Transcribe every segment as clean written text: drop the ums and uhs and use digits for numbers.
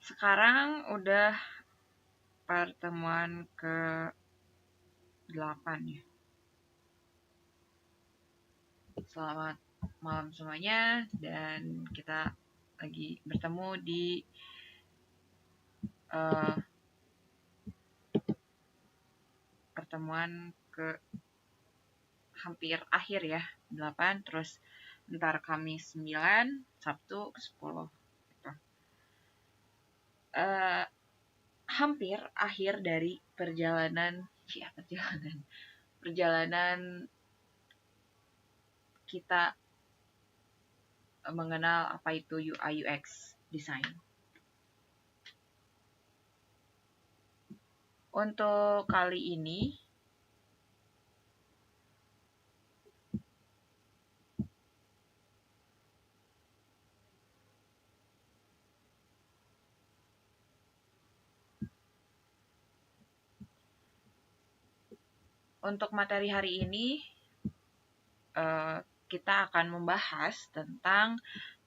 Sekarang udah pertemuan ke-8 ya. Selamat malam semuanya, dan kita lagi bertemu di pertemuan ke hampir akhir ya, 8, terus ntar Kamis 9, Sabtu 10 gitu. Hampir akhir dari perjalanan kita mengenal apa itu UI UX design. Untuk kali ini untuk materi hari ini kita akan membahas tentang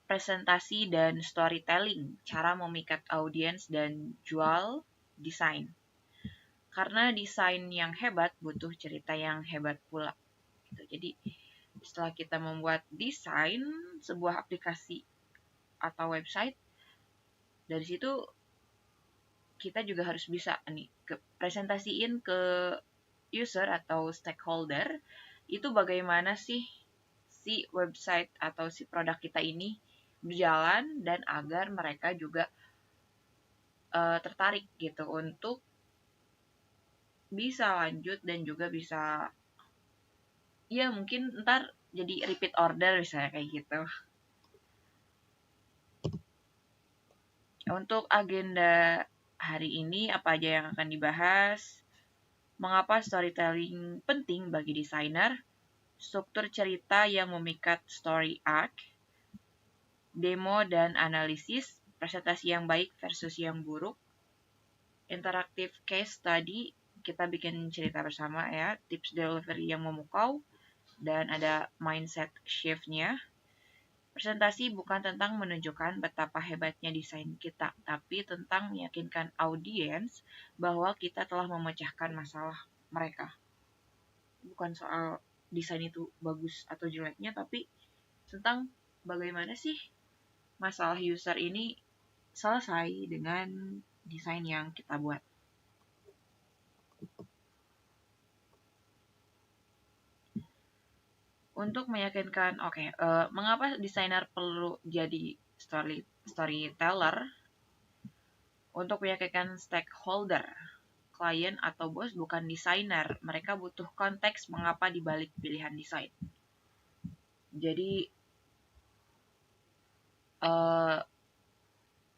presentasi dan storytelling, cara memikat audiens dan jual desain. Karena desain yang hebat butuh cerita yang hebat pula. Gitu. Jadi setelah kita membuat desain sebuah aplikasi atau website, dari situ kita juga harus bisa nih presentasiin ke user atau stakeholder itu bagaimana sih si website atau si produk kita ini berjalan, dan agar mereka juga tertarik gitu untuk bisa lanjut dan juga bisa ya mungkin ntar jadi repeat order misalnya kayak gitu. Untuk agenda hari ini apa aja yang akan dibahas? Mengapa storytelling penting bagi desainer? Struktur cerita yang memikat story arc, demo dan analisis, presentasi yang baik versus yang buruk, interaktif case study, kita bikin cerita bersama ya, tips delivery yang memukau, dan ada mindset shift-nya. Presentasi bukan tentang menunjukkan betapa hebatnya desain kita, tapi tentang meyakinkan audiens bahwa kita telah memecahkan masalah mereka. Bukan soal desain itu bagus atau jeleknya, tapi tentang bagaimana sih masalah user ini selesai dengan desain yang kita buat. Untuk meyakinkan, mengapa desainer perlu jadi storyteller? Untuk meyakinkan stakeholder, klien atau bos bukan desainer, mereka butuh konteks mengapa dibalik pilihan desain. Jadi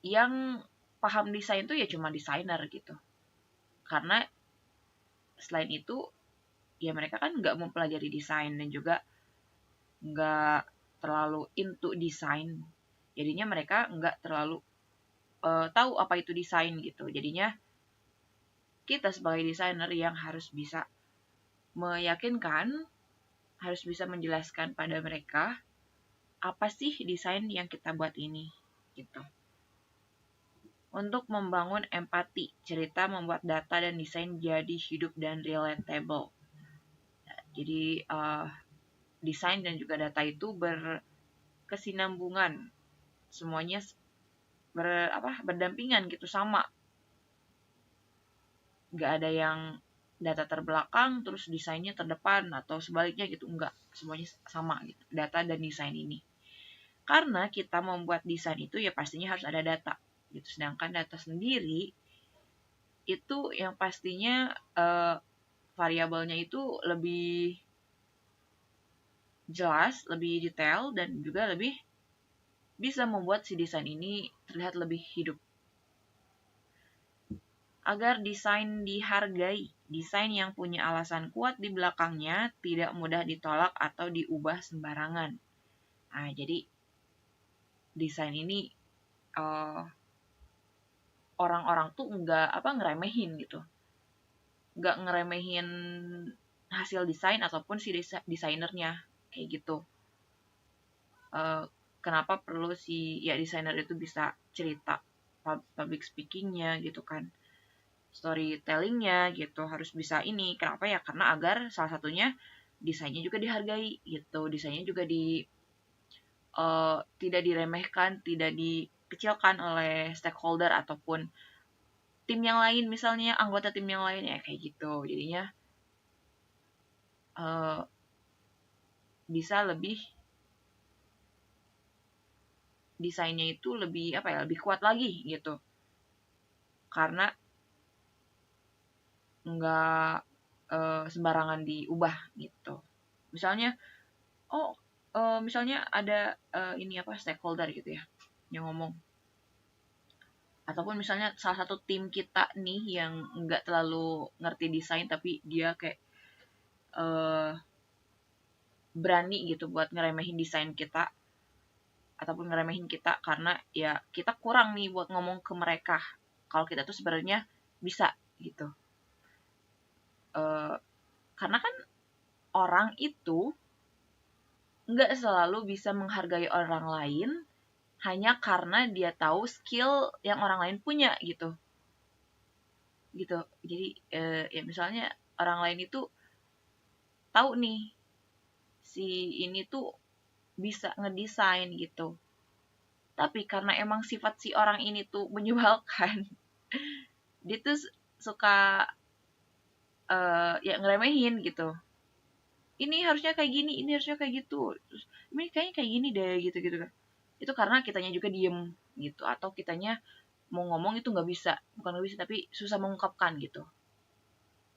yang paham desain itu ya cuma desainer gitu. Karena selain itu ya mereka kan nggak mempelajari desain dan juga nggak terlalu into desain. Jadinya mereka nggak terlalu tahu apa itu desain gitu. Jadinya kita sebagai desainer yang harus bisa meyakinkan, harus bisa menjelaskan pada mereka apa sih desain yang kita buat ini gitu. Untuk membangun empati, cerita membuat data dan desain jadi hidup dan relatable. Jadi desain dan juga data itu berkesinambungan, semuanya berdampingan gitu, sama. Nggak ada yang data terbelakang terus desainnya terdepan atau sebaliknya gitu, enggak, semuanya sama gitu, data dan desain ini. Karena kita membuat desain itu ya pastinya harus ada data gitu, sedangkan data sendiri itu yang pastinya variabelnya itu lebih jelas, lebih detail, dan juga lebih bisa membuat si desain ini terlihat lebih hidup. Agar desain dihargai, desain yang punya alasan kuat di belakangnya tidak mudah ditolak atau diubah sembarangan. Nah, jadi desain ini orang-orang tuh nggak ngeremehin gitu, nggak ngeremehin hasil desain ataupun si desainernya kayak gitu. Kenapa perlu si ya desainer itu bisa cerita public speakingnya gitu kan, storytellingnya gitu harus bisa ini. Kenapa ya? Karena agar salah satunya desainnya juga dihargai gitu, desainnya juga tidak diremehkan, tidak dikecilkan oleh stakeholder ataupun tim yang lain, misalnya anggota tim yang lain ya kayak gitu. Jadinya uh, bisa lebih, desainnya itu lebih apa ya, lebih kuat lagi gitu, karena nggak sembarangan diubah gitu. Misalnya misalnya ada ini apa, stakeholder gitu ya yang ngomong, ataupun misalnya salah satu tim kita nih yang nggak terlalu ngerti desain tapi dia kayak uh, berani gitu buat ngeremehin desain kita ataupun ngeremehin kita karena ya kita kurang nih buat ngomong ke mereka kalau kita tuh sebenarnya bisa gitu. uh, karena kan orang itu nggak selalu bisa menghargai orang lain hanya karena dia tahu skill yang orang lain punya gitu. Jadi ya misalnya orang lain itu tahu nih si ini tuh bisa ngedesain gitu, tapi karena emang sifat si orang ini tuh menyebalkan, dia tuh suka ya ngeremehin gitu. Ini harusnya kayak gini, ini harusnya kayak gitu. Terus, ini kayaknya kayak gini deh gitu-gitu kan. Itu karena kitanya juga diem gitu, atau kitanya mau ngomong itu nggak bisa, bukan nggak bisa tapi susah mengungkapkan gitu.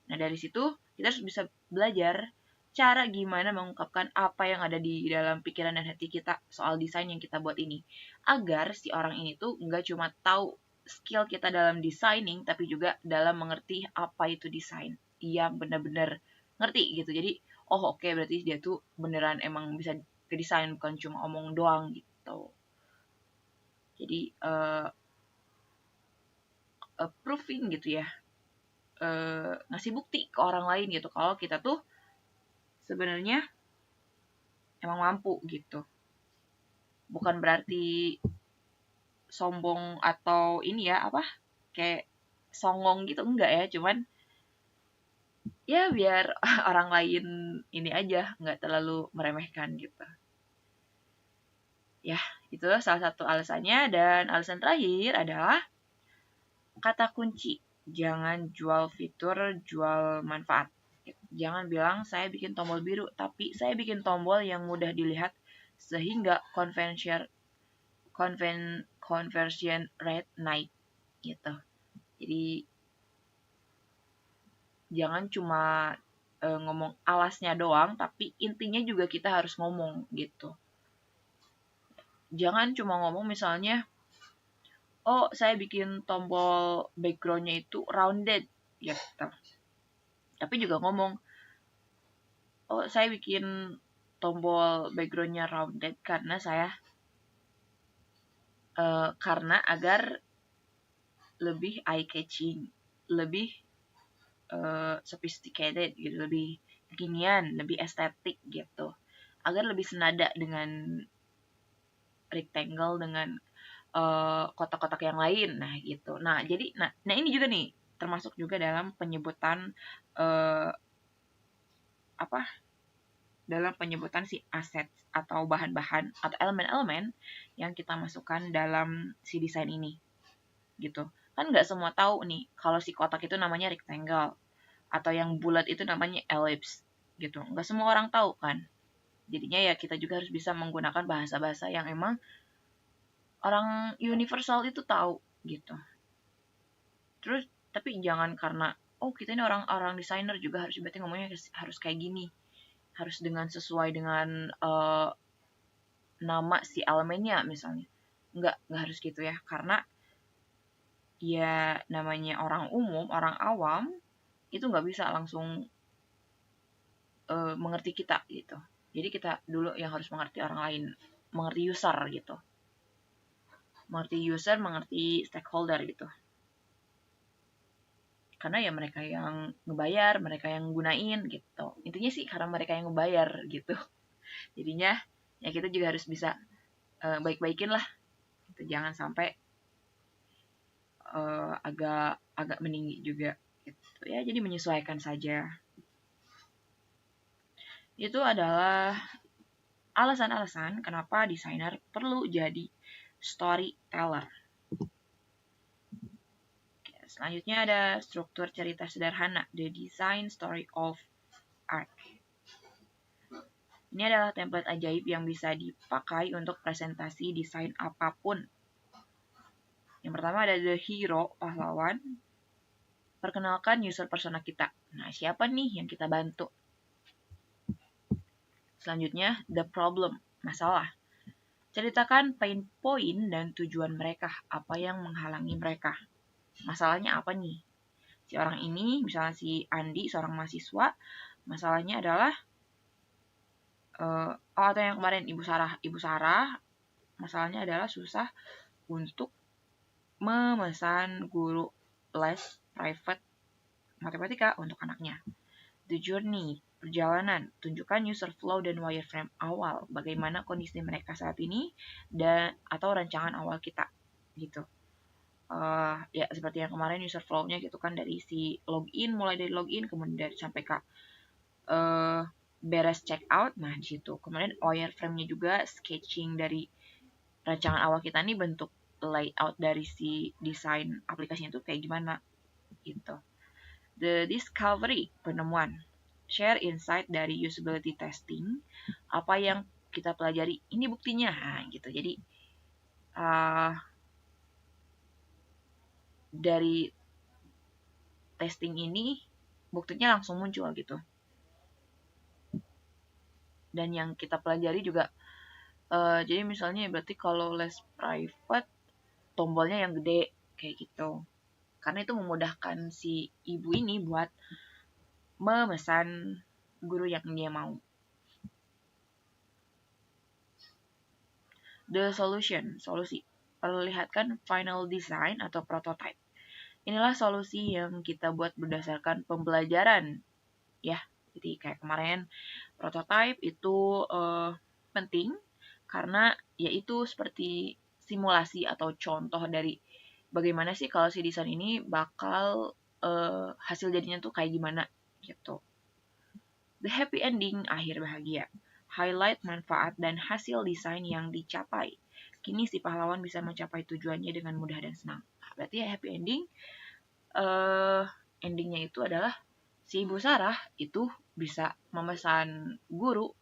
Nah dari situ kita harus bisa belajar cara gimana mengungkapkan apa yang ada di dalam pikiran dan hati kita soal desain yang kita buat ini, agar si orang ini tuh nggak cuma tahu skill kita dalam designing, tapi juga dalam mengerti apa itu desain. Iya benar-benar ngerti gitu. Jadi oh oke, berarti dia tuh beneran emang bisa ke desain, bukan cuma omong doang gitu. Jadi proving gitu ya, ngasih bukti ke orang lain gitu kalau kita tuh sebenarnya emang mampu gitu. Bukan berarti sombong atau ini ya apa, kayak songong gitu, enggak ya, cuman ya biar orang lain ini aja nggak terlalu meremehkan gitu ya. Itu salah satu alasannya. Dan alasan terakhir adalah kata kunci, jangan jual fitur, jual manfaat. Jangan bilang saya bikin tombol biru, tapi saya bikin tombol yang mudah dilihat sehingga conversion rate naik gitu. Jadi jangan cuma ngomong alasnya doang, tapi intinya juga kita harus ngomong gitu. Jangan cuma ngomong misalnya, oh saya bikin tombol backgroundnya itu rounded gitu. Tapi juga ngomong, oh saya bikin tombol backgroundnya rounded karena agar lebih eye catching, lebih sophisticated gitu, lebih kekinian, lebih estetik gitu, agar lebih senada dengan rectangle, dengan kotak-kotak yang lain. Nah gitu. Nah ini juga nih termasuk juga dalam penyebutan uh, apa dalam penyebutan si aset atau bahan-bahan atau elemen-elemen yang kita masukkan dalam si desain ini gitu. Kan nggak semua tahu nih kalau si kotak itu namanya rectangle atau yang bulat itu namanya ellipse gitu. Nggak semua orang tahu kan. Jadinya ya kita juga harus bisa menggunakan bahasa-bahasa yang emang orang universal itu tahu gitu. Terus tapi jangan karena oh kita ini orang-orang desainer juga harus berarti ngomongnya harus kayak gini, harus dengan sesuai dengan nama si elemennya misalnya. Nggak harus gitu ya, karena ya namanya orang umum, orang awam itu nggak bisa langsung mengerti kita gitu. Jadi kita dulu yang harus mengerti orang lain, mengerti user gitu, mengerti user, mengerti stakeholder gitu. Karena ya mereka yang ngebayar, mereka yang gunain gitu. Intinya sih karena mereka yang ngebayar gitu. Jadinya ya kita juga harus bisa baik-baikin lah gitu. Jangan sampai agak meninggi juga gitu ya, jadi menyesuaikan saja. Itu adalah alasan-alasan kenapa desainer perlu jadi storyteller. Selanjutnya ada struktur cerita sederhana, the design story of arc. Ini adalah template ajaib yang bisa dipakai untuk presentasi desain apapun. Yang pertama ada the hero, pahlawan. Perkenalkan user persona kita. Nah, siapa nih yang kita bantu? Selanjutnya, the problem, masalah. Ceritakan pain point dan tujuan mereka, apa yang menghalangi mereka. Masalahnya apa nih? Si orang ini, misalnya si Andi, seorang mahasiswa, masalahnya adalah atau yang kemarin Ibu Sarah, masalahnya adalah susah untuk memesan guru les private matematika untuk anaknya. The journey, perjalanan, tunjukkan user flow dan wireframe awal, bagaimana kondisi mereka saat ini dan atau rancangan awal kita, gitu. Ya seperti yang kemarin user flow-nya gitu kan, dari si login, mulai dari login kemudian dari sampai ke beres check out. Nah di situ kemudian wireframe-nya juga sketching dari rancangan awal kita nih, bentuk layout dari si desain aplikasinya itu kayak gimana gitu. The discovery, penemuan. Share insight dari usability testing, apa yang kita pelajari, ini buktinya, gitu. Jadi dari testing ini buktinya langsung muncul gitu. Dan yang kita pelajari juga, jadi misalnya berarti kalau les private tombolnya yang gede kayak gitu, karena itu memudahkan si ibu ini buat memesan guru yang dia mau. The solution, solusi. Perlihatkan final design atau prototype. Inilah solusi yang kita buat berdasarkan pembelajaran. Ya, jadi kayak kemarin prototype itu penting karena yaitu seperti simulasi atau contoh dari bagaimana sih kalau si desain ini bakal hasil jadinya tuh kayak gimana gitu. The happy ending, akhir bahagia. Highlight manfaat dan hasil desain yang dicapai. Kini si pahlawan bisa mencapai tujuannya dengan mudah dan senang. Nah, berarti ya happy ending, endingnya itu adalah si Ibu Sarah itu bisa memesan guru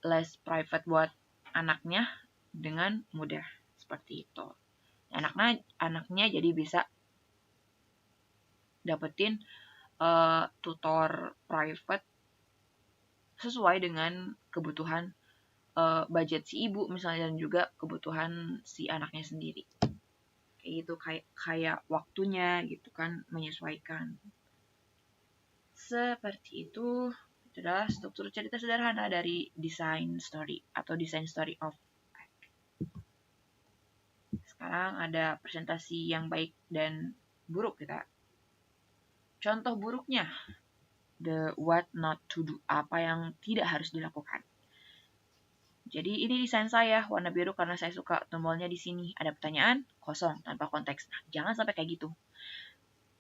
les private buat anaknya dengan mudah seperti itu. Anaknya jadi bisa dapetin tutor private sesuai dengan kebutuhan budget si ibu misalnya, dan juga kebutuhan si anaknya sendiri. Kayak gitu, kayak waktunya gitu kan, menyesuaikan. Seperti itu adalah struktur cerita sederhana dari design story atau design story of arc. Sekarang ada presentasi yang baik dan buruk kita. Contoh buruknya, the what not to do, apa yang tidak harus dilakukan. Jadi ini desain saya warna biru karena saya suka tombolnya di sini. Ada pertanyaan kosong tanpa konteks. Nah, jangan sampai kayak gitu.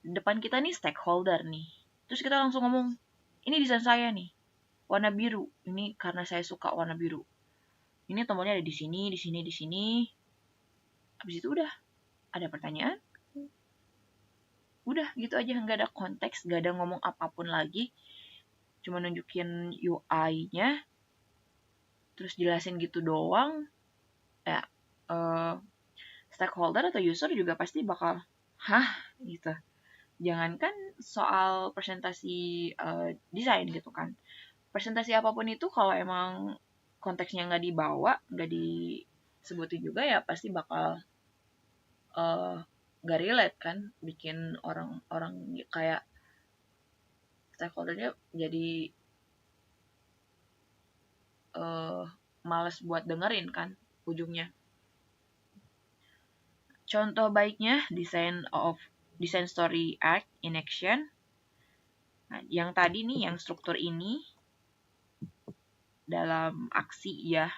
Depan kita nih stakeholder nih. Terus kita langsung ngomong, ini desain saya nih, warna biru. Ini karena saya suka warna biru. Ini tombolnya ada di sini, di sini, di sini. Habis itu udah ada pertanyaan. Udah gitu aja, nggak ada konteks, nggak ada ngomong apapun lagi. Cuma nunjukin UI-nya, terus jelasin gitu doang. Ya, stakeholder atau user juga pasti bakal, hah gitu. Jangankan soal presentasi desain gitu kan. Presentasi apapun itu kalau emang konteksnya nggak dibawa, nggak disebutin juga, ya pasti bakal nggak relate kan, bikin orang-orang kayak stakeholdernya jadi males buat dengerin kan ujungnya. Contoh baiknya design story arc in action. Nah, yang tadi nih, yang struktur ini dalam aksi ya,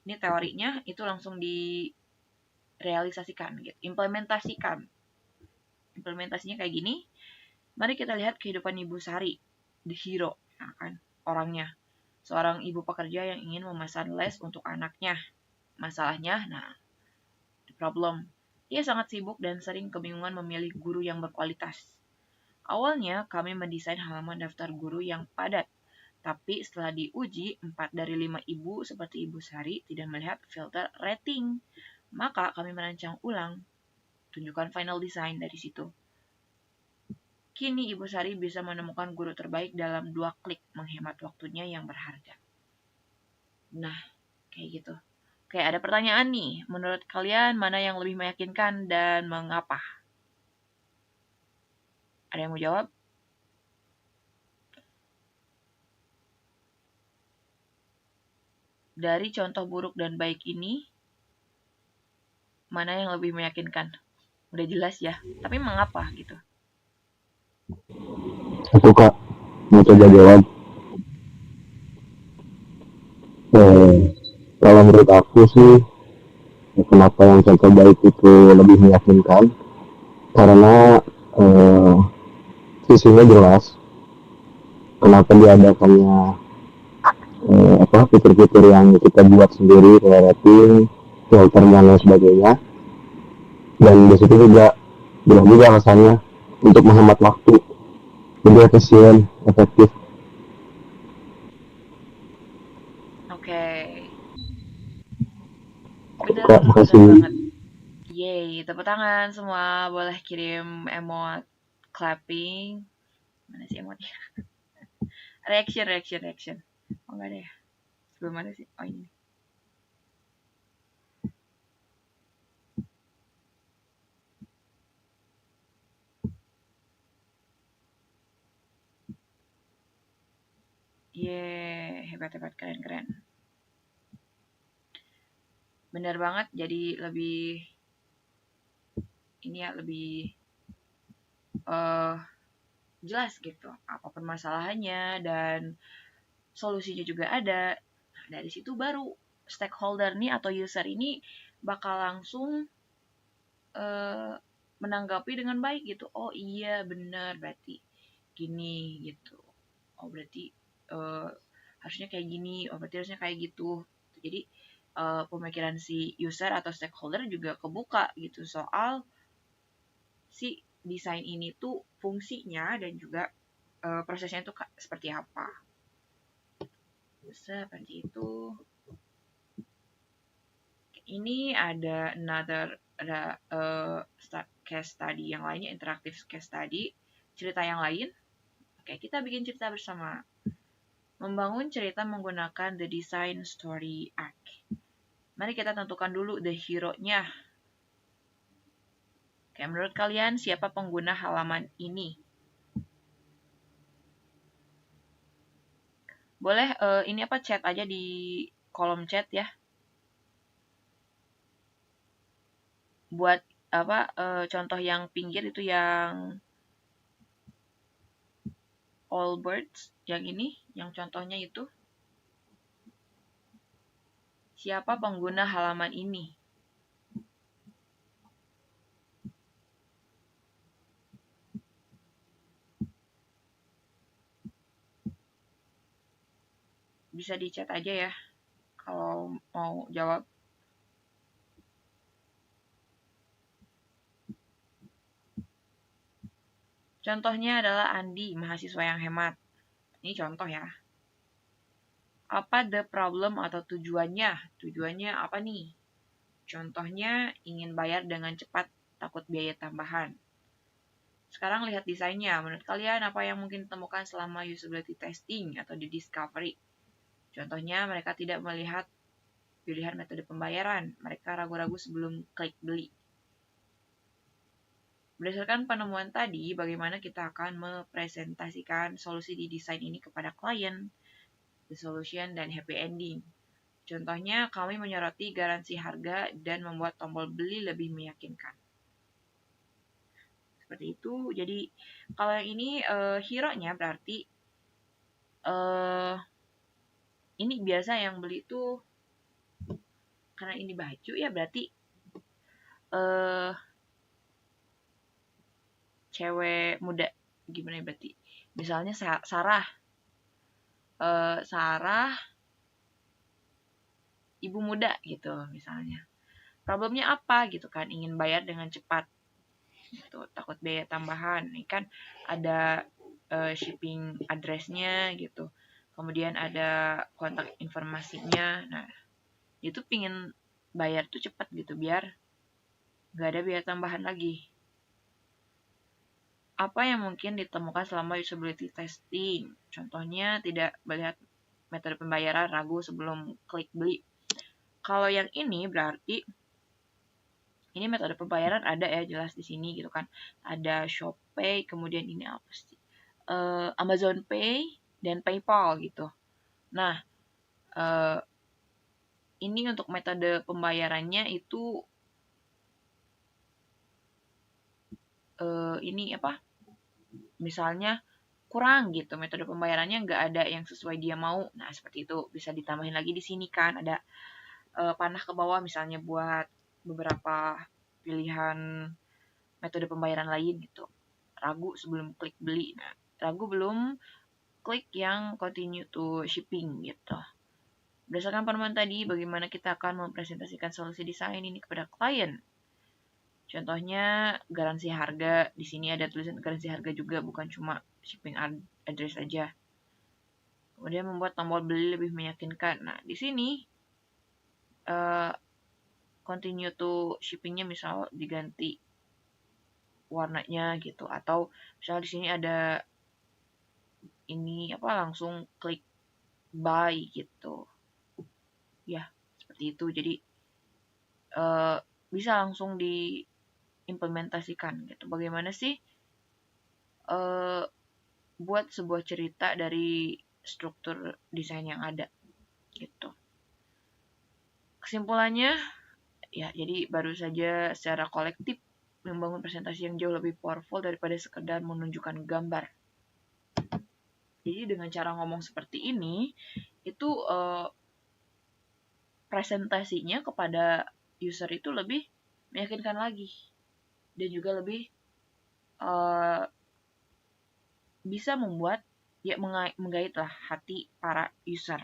ini teorinya itu langsung realisasikan, gitu. Implementasinya kayak gini. Mari kita lihat kehidupan Ibu Sari, the hero, ya kan, orangnya. Seorang ibu pekerja yang ingin memesan les untuk anaknya. Masalahnya, the problem. Ia sangat sibuk dan sering kebingungan memilih guru yang berkualitas. Awalnya, kami mendesain halaman daftar guru yang padat. Tapi setelah diuji, 4 dari 5 ibu seperti Ibu Sari tidak melihat filter rating. Maka kami merancang ulang. Tunjukkan final design dari situ. Kini Ibu Sari bisa menemukan guru terbaik dalam 2 klik, menghemat waktunya yang berharga. Nah, kayak gitu. Oke, ada pertanyaan nih. Menurut kalian mana yang lebih meyakinkan dan mengapa? Ada yang mau jawab? Dari contoh buruk dan baik ini, mana yang lebih meyakinkan? Udah jelas ya, tapi mengapa gitu? Aku Kak, mau coba jawab. Eh, Kalau menurut aku sih, kenapa yang contoh baik itu lebih meyakinkan? Karena eh, visinya jelas. Kenapa diadakannya fitur-fitur yang kita buat sendiri kayak rating, filter dan lain sebagainya. Dan di situ juga jelas juga alasannya untuk menghemat waktu, jadi efisien, efektif. Oke, Kak, bener makasih. banget. Yeay, tepuk tangan semua. Boleh kirim emot clapping. Mana sih emotnya? Reaction. Oh, enggak ada ya? Belum ada sih. Oh, ini. Yeay, hebat, keren. Bener banget, jadi lebih lebih uh, jelas gitu apapun masalahnya dan solusinya juga ada. Nah, dari situ baru stakeholder nih atau user ini bakal langsung uh, menanggapi dengan baik gitu. Oh iya bener, berarti gini gitu. Oh berarti uh, harusnya kayak gini. Oh berarti harusnya kayak gitu. Jadi pemikiran si user atau stakeholder juga kebuka gitu soal si desain ini tuh fungsinya dan juga prosesnya tuh seperti apa. Seperti itu. Ini ada case study yang lainnya, interaktif case study, cerita yang lain. Oke, kita bikin cerita bersama. Membangun cerita menggunakan the design story arc. Mari kita tentukan dulu the hero-nya. Oke, menurut kalian siapa pengguna halaman ini? Boleh ini chat aja di kolom chat ya. Buat contoh yang pinggir itu yang all birds, yang ini, yang contohnya itu. Siapa pengguna halaman ini? Bisa di chat aja ya kalau mau jawab. Contohnya adalah Andi, mahasiswa yang hemat. Ini contoh ya. Apa the problem atau tujuannya? Tujuannya apa nih? Contohnya ingin bayar dengan cepat, takut biaya tambahan. Sekarang lihat desainnya. Menurut kalian apa yang mungkin ditemukan selama usability testing atau di discovery? Contohnya mereka tidak melihat pilihan metode pembayaran. Mereka ragu-ragu sebelum klik beli. Berdasarkan penemuan tadi, bagaimana kita akan mempresentasikan solusi di desain ini kepada klien, the solution, dan happy ending. Contohnya, kami menyoroti garansi harga dan membuat tombol beli lebih meyakinkan. Seperti itu. Jadi, kalau yang ini hero-nya berarti ini biasa yang beli tuh karena ini baju ya berarti eh cewek muda, gimana ya berarti? Misalnya Sarah, Sarah ibu muda gitu misalnya. Problemnya apa gitu kan? Ingin bayar dengan cepat gitu, takut biaya tambahan. Ini kan ada shipping address-nya gitu. Kemudian ada kontak informasinya. Nah, itu pingin bayar tuh cepat gitu biar nggak ada biaya tambahan lagi. Apa yang mungkin ditemukan selama usability testing? Contohnya tidak melihat metode pembayaran, ragu sebelum klik beli. Kalau yang ini berarti ini metode pembayaran ada ya jelas di sini gitu kan. Ada Shopee, kemudian ini apa sih? Amazon Pay dan PayPal gitu. Nah, eh, ini untuk metode pembayarannya itu ini apa? Misalnya kurang gitu metode pembayarannya nggak ada yang sesuai dia mau. Nah, seperti itu bisa ditambahin lagi di sini kan ada panah ke bawah misalnya buat beberapa pilihan metode pembayaran lain gitu. Ragu sebelum klik beli. Nah, ragu belum klik yang continue to shipping gitu. Berdasarkan penemuan tadi, bagaimana kita akan mempresentasikan solusi desain ini kepada klien? Contohnya garansi harga. Di sini ada tulisan garansi harga juga, bukan cuma shipping address aja. Kemudian membuat tombol beli lebih meyakinkan. Nah, di sini uh, continue to shippingnya misal diganti warnanya gitu, atau misal di sini ada ini apa langsung klik buy gitu. Ya, seperti itu. Jadi uh, bisa langsung diimplementasikan gitu. Bagaimana sih uh, buat sebuah cerita dari struktur desain yang ada gitu. Kesimpulannya, ya jadi baru saja secara kolektif membangun presentasi yang jauh lebih powerful daripada sekedar menunjukkan gambar. Jadi dengan cara ngomong seperti ini, itu presentasinya kepada user itu lebih meyakinkan lagi dan juga lebih uh, bisa membuat ya menggait lah hati para user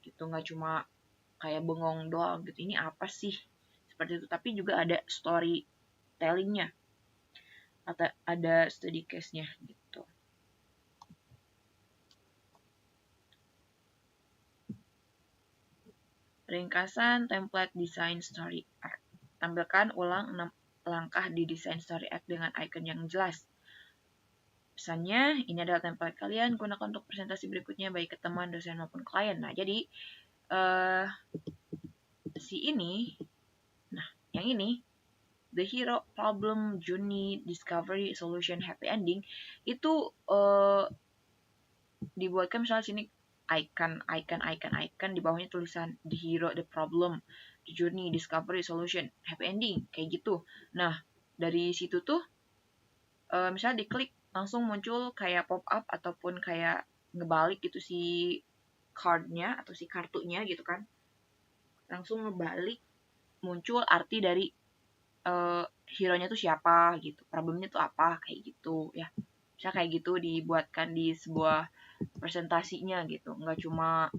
gitu, nggak cuma kayak bengong doang gitu, ini apa sih seperti itu, tapi juga ada storytellingnya atau ada study case-nya gitu. Ringkasan template desain story arc. Tampilkan ulang 6 langkah di desain story arc dengan icon yang jelas. Pesannya, ini adalah template kalian, gunakan untuk presentasi berikutnya baik ke teman, dosen maupun klien. Nah, jadi si ini, nah yang ini, the hero, problem, journey, discovery, solution, happy ending, itu dibuatkan misalnya sini icon, di bawahnya tulisan the hero, the problem, the journey, discovery, solution, happy ending, kayak gitu. Nah, dari situ tuh misalnya diklik langsung muncul kayak pop up ataupun kayak ngebalik gitu si cardnya atau si kartunya gitu kan, langsung ngebalik muncul arti dari hero-nya tuh siapa gitu, problemnya tuh apa kayak gitu ya. Bisa kayak gitu dibuatkan di sebuah presentasinya gitu, nggak cuma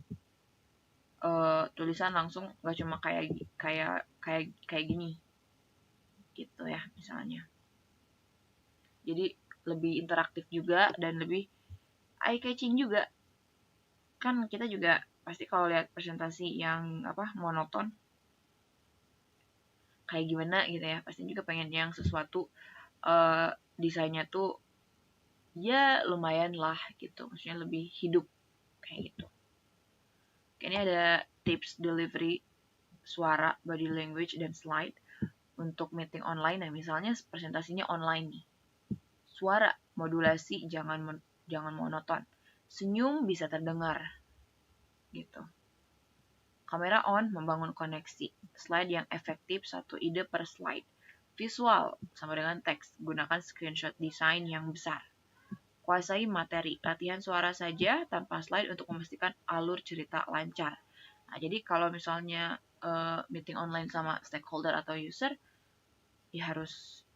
tulisan langsung, nggak cuma kayak kayak kayak gini gitu ya misalnya. Jadi lebih interaktif juga dan lebih eye catching juga. Kan kita juga pasti kalau lihat presentasi yang apa monoton kayak gimana gitu ya, pasti juga pengen yang sesuatu desainnya tuh ya lumayan lah gitu, maksudnya lebih hidup kayak gitu. Ini ada tips delivery suara, body language, dan slide untuk meeting online. Nah, misalnya presentasinya online nih. Suara, modulasi, jangan monoton. Senyum bisa terdengar gitu. Kamera on, membangun koneksi. Slide yang efektif, satu ide per slide. Visual, sama dengan teks. Gunakan screenshot desain yang besar. Kuasai materi. Latihan suara saja tanpa slide untuk memastikan alur cerita lancar. Nah, jadi kalau misalnya meeting online sama stakeholder atau user, ya harus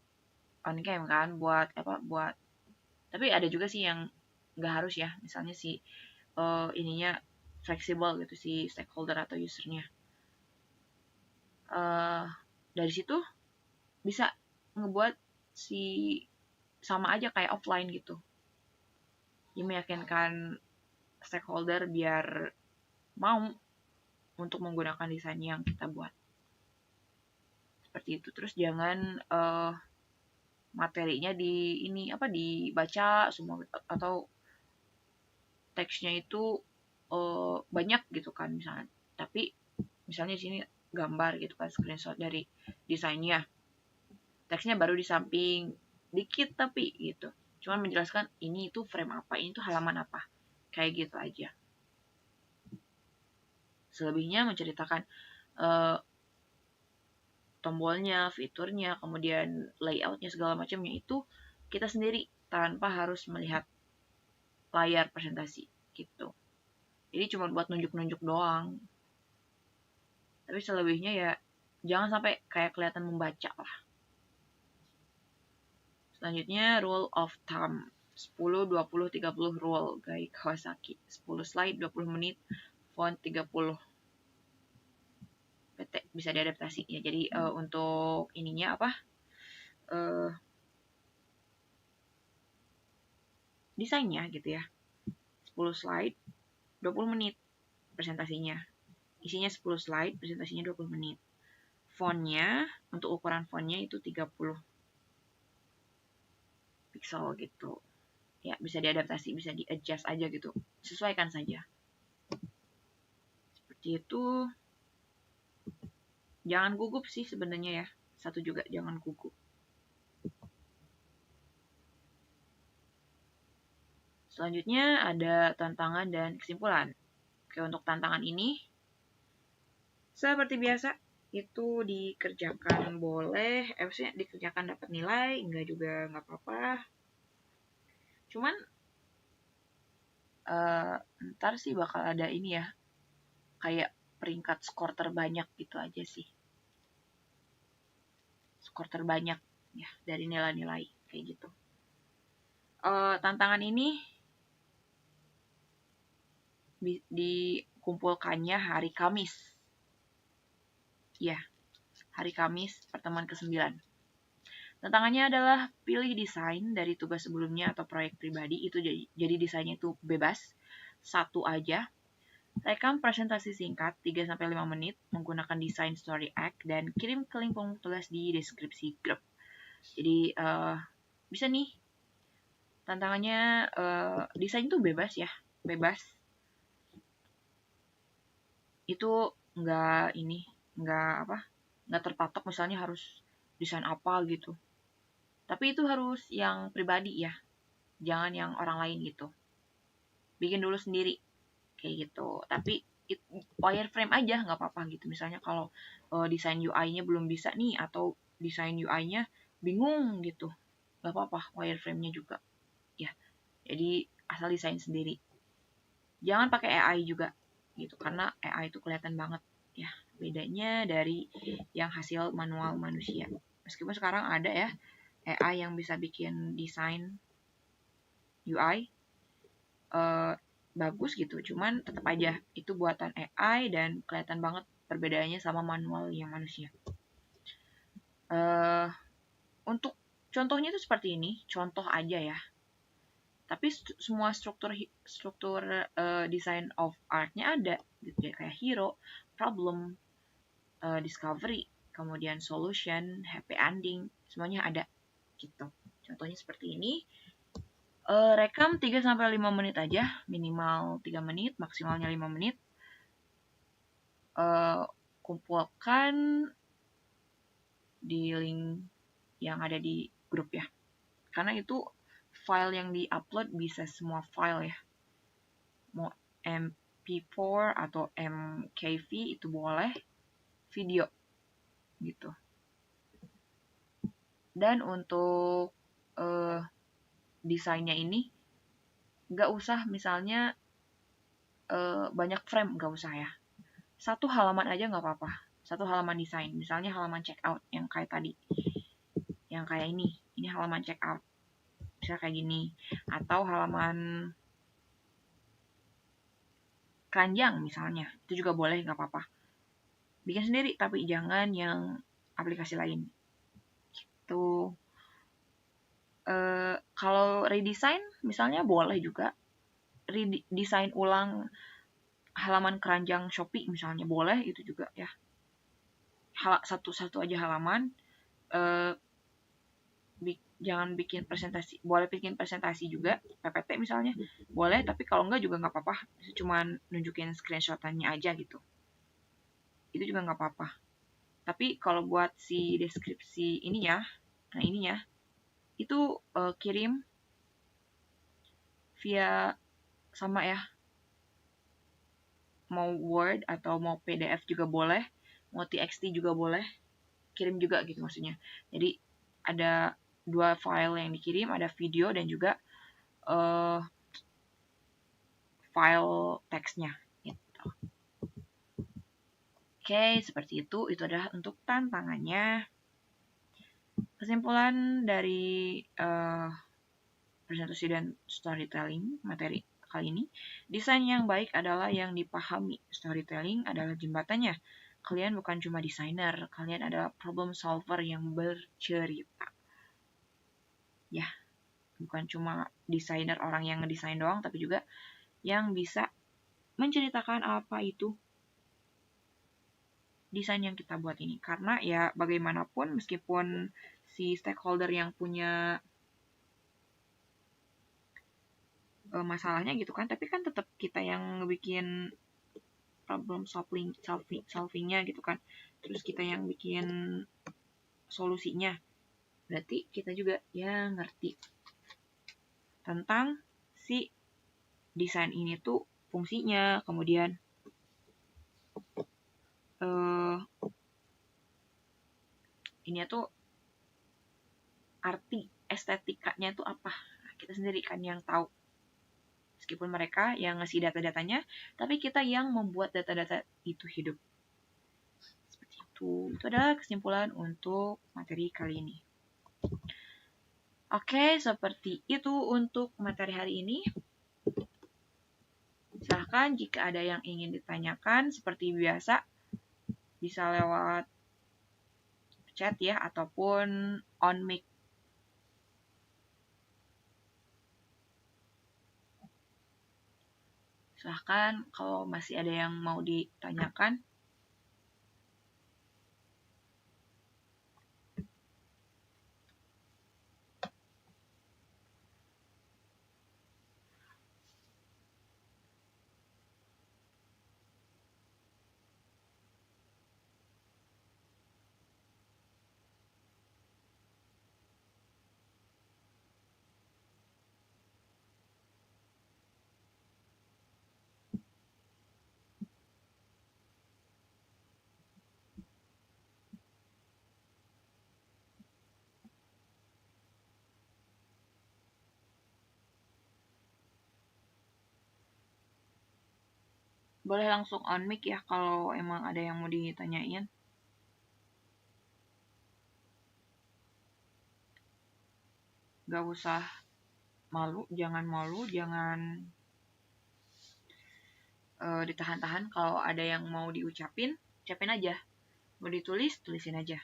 on cam kan buat tapi ada juga sih yang nggak harus ya, misalnya si ininya fleksibel gitu si stakeholder atau usernya. Dari situ bisa ngebuat si sama aja kayak offline gitu, ya meyakinkan stakeholder biar mau untuk menggunakan desain yang kita buat seperti itu. Terus jangan materinya dibaca semua atau teksnya itu banyak gitu kan misalnya, tapi misalnya di sini gambar gitu kan, screenshot dari desainnya, teksnya baru di samping dikit tapi gitu, cuman menjelaskan ini itu frame apa, ini tuh halaman apa, kayak gitu aja. Selebihnya menceritakan tombolnya, fiturnya, kemudian layoutnya, segala macamnya itu kita sendiri tanpa harus melihat layar presentasi gitu. Jadi cuma buat nunjuk-nunjuk doang. Tapi selebihnya ya jangan sampai kayak kelihatan membaca lah. Selanjutnya rule of thumb 10, 20, 30 rule Gai Kawasaki. 10 slide 20 menit, font 30. PT bisa diadaptasi ya. Jadi untuk ininya apa? Desainnya gitu ya. 10 slide 20 menit presentasinya. Isinya 10 slide, presentasinya 20 menit. Fontnya, untuk ukuran fontnya itu 30 pixel gitu. Ya, bisa diadaptasi, bisa di-adjust aja gitu. Sesuaikan saja. Seperti itu. Jangan gugup sih sebenarnya ya. Satu juga, jangan gugup. Selanjutnya ada tantangan dan kesimpulan. Oke, untuk tantangan ini, seperti biasa, itu dikerjakan boleh, maksudnya dikerjakan dapat nilai, enggak juga nggak apa-apa. Cuman ntar sih bakal ada ini ya, kayak peringkat skor terbanyak gitu aja sih. Skor terbanyak ya dari nilai-nilai kayak gitu. Tantangan ini dikumpulkannya hari Kamis. Ya, hari Kamis pertemuan ke-9. Tantangannya adalah pilih desain dari tugas sebelumnya atau proyek pribadi, itu jadi desainnya itu bebas, satu aja. Rekam presentasi singkat 3-5 menit menggunakan desain story act dan kirim ke link tugas di deskripsi grup. Jadi bisa nih, tantangannya desain itu bebas ya, bebas. Itu nggak terpatok misalnya harus desain apa gitu. Tapi itu harus yang pribadi ya, jangan yang orang lain gitu. Bikin dulu sendiri kayak gitu. Tapi wireframe aja nggak apa-apa gitu. Misalnya kalau desain UI-nya belum bisa nih, atau desain UI-nya bingung gitu, nggak apa-apa, wireframe-nya juga ya. Jadi asal desain sendiri. Jangan pakai AI juga gitu, karena AI itu kelihatan banget ya bedanya dari yang hasil manual manusia. Meskipun sekarang ada ya AI yang bisa bikin desain UI bagus gitu, cuman tetap aja itu buatan AI dan kelihatan banget perbedaannya sama manual yang manusia. Untuk contohnya itu seperti ini, contoh aja ya. Tapi semua struktur design of art-nya ada gitu ya, kayak hero, problem, discovery, kemudian solution, happy ending, semuanya ada gitu. Contohnya seperti ini. Rekam 3-5 menit aja, minimal 3 menit, maksimalnya 5 menit. Kumpulkan di link yang ada di grup ya. Karena itu file yang di-upload bisa semua file ya. Mau MP4 atau MKV itu boleh, video gitu. Dan untuk desainnya ini nggak usah misalnya banyak frame, nggak usah ya. Satu halaman aja nggak apa-apa. Satu halaman desain, misalnya halaman checkout yang kayak tadi. yang kayak ini halaman check out, misalnya kayak gini, atau halaman keranjang misalnya, itu juga boleh, nggak apa-apa. Bikin sendiri, tapi jangan yang aplikasi lain. Tuh, kalau redesign misalnya boleh juga, redesign ulang halaman keranjang Shopee misalnya boleh, itu juga ya. Satu-satu aja halaman, jangan bikin presentasi, boleh bikin presentasi juga, PPT misalnya, boleh, tapi kalau enggak juga nggak apa-apa, cuman nunjukin screenshotannya aja gitu, itu juga nggak apa-apa. Tapi kalau buat si deskripsi ini ya, nah ini ya, itu kirim via sama ya, mau Word atau mau PDF juga boleh, mau TXT juga boleh, kirim juga gitu maksudnya. Jadi ada dua file yang dikirim, ada video dan juga file teksnya gitu. Oke, seperti itu. Itu adalah untuk tantangannya. Kesimpulan dari presentasi dan storytelling materi kali ini, desain yang baik adalah yang dipahami. Storytelling adalah jembatannya. Kalian bukan cuma desainer, kalian adalah problem solver yang bercerita. Ya, bukan cuma desainer, orang yang ngedesain doang, tapi juga yang bisa menceritakan apa itu desain yang kita buat ini. Karena ya bagaimanapun, meskipun si stakeholder yang punya masalahnya gitu kan, tapi kan tetap kita yang ngebikin problem solvingnya gitu kan, terus kita yang bikin solusinya, berarti kita juga ya ngerti tentang si desain ini tuh fungsinya, kemudian ini tuh arti estetikanya tuh apa, nah, kita sendiri kan yang tahu. Meskipun mereka yang ngasih data-datanya, tapi kita yang membuat data-data itu hidup. Seperti itu. Itu adalah kesimpulan untuk materi kali ini. Oke, seperti itu untuk materi hari ini. Silahkan jika ada yang ingin ditanyakan, seperti biasa, bisa lewat chat ya, ataupun on mic. Silahkan kalau masih ada yang mau ditanyakan. Boleh langsung on mic ya kalau emang ada yang mau ditanyain. Gak usah malu, jangan ditahan-tahan. Kalau ada yang mau diucapin, ucapin aja. Mau ditulis, tulisin aja.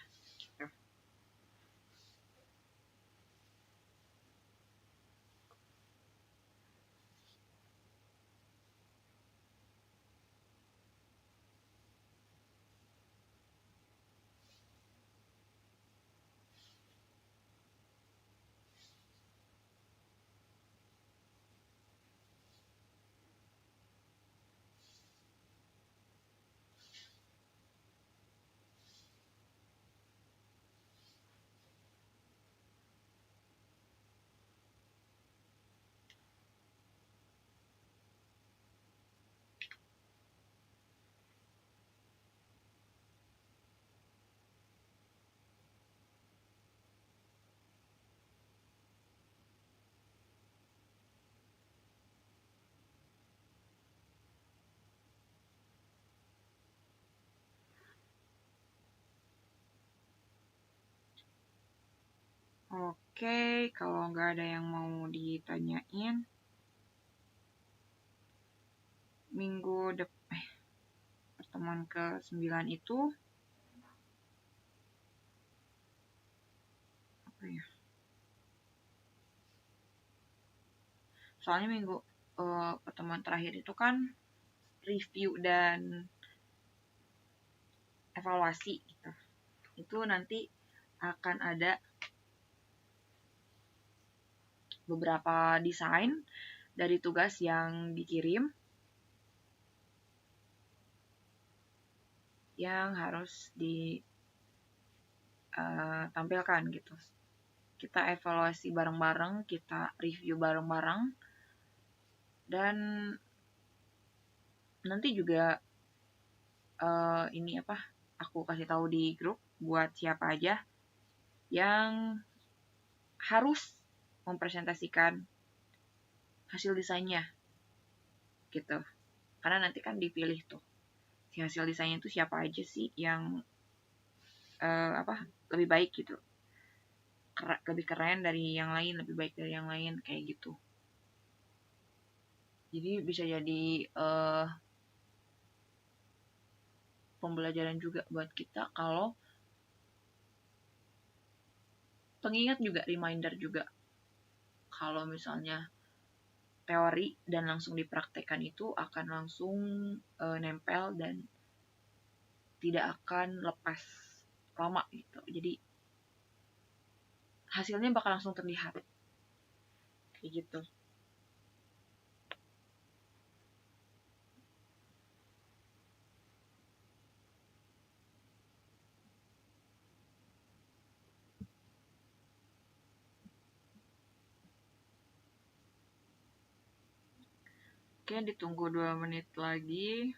Oke, kalau nggak ada yang mau ditanyain, pertemuan ke-9 itu apa ya? Soalnya pertemuan terakhir itu kan review dan evaluasi gitu. Itu nanti akan ada beberapa desain dari tugas yang dikirim yang harus ditampilkan gitu. Kita evaluasi bareng-bareng, kita review bareng-bareng, dan nanti juga aku kasih tahu di grup buat siapa aja yang harus mempresentasikan hasil desainnya gitu. Karena nanti kan dipilih tuh si hasil desainnya itu siapa aja sih yang lebih baik gitu, lebih keren dari yang lain, lebih baik dari yang lain kayak gitu. Jadi bisa jadi pembelajaran juga buat kita, kalau pengingat juga, reminder juga, kalau misalnya teori dan langsung dipraktekkan itu akan langsung nempel dan tidak akan lepas lama gitu. Jadi hasilnya bakal langsung terlihat kayak gitu. Oke, ditunggu 2 menit lagi.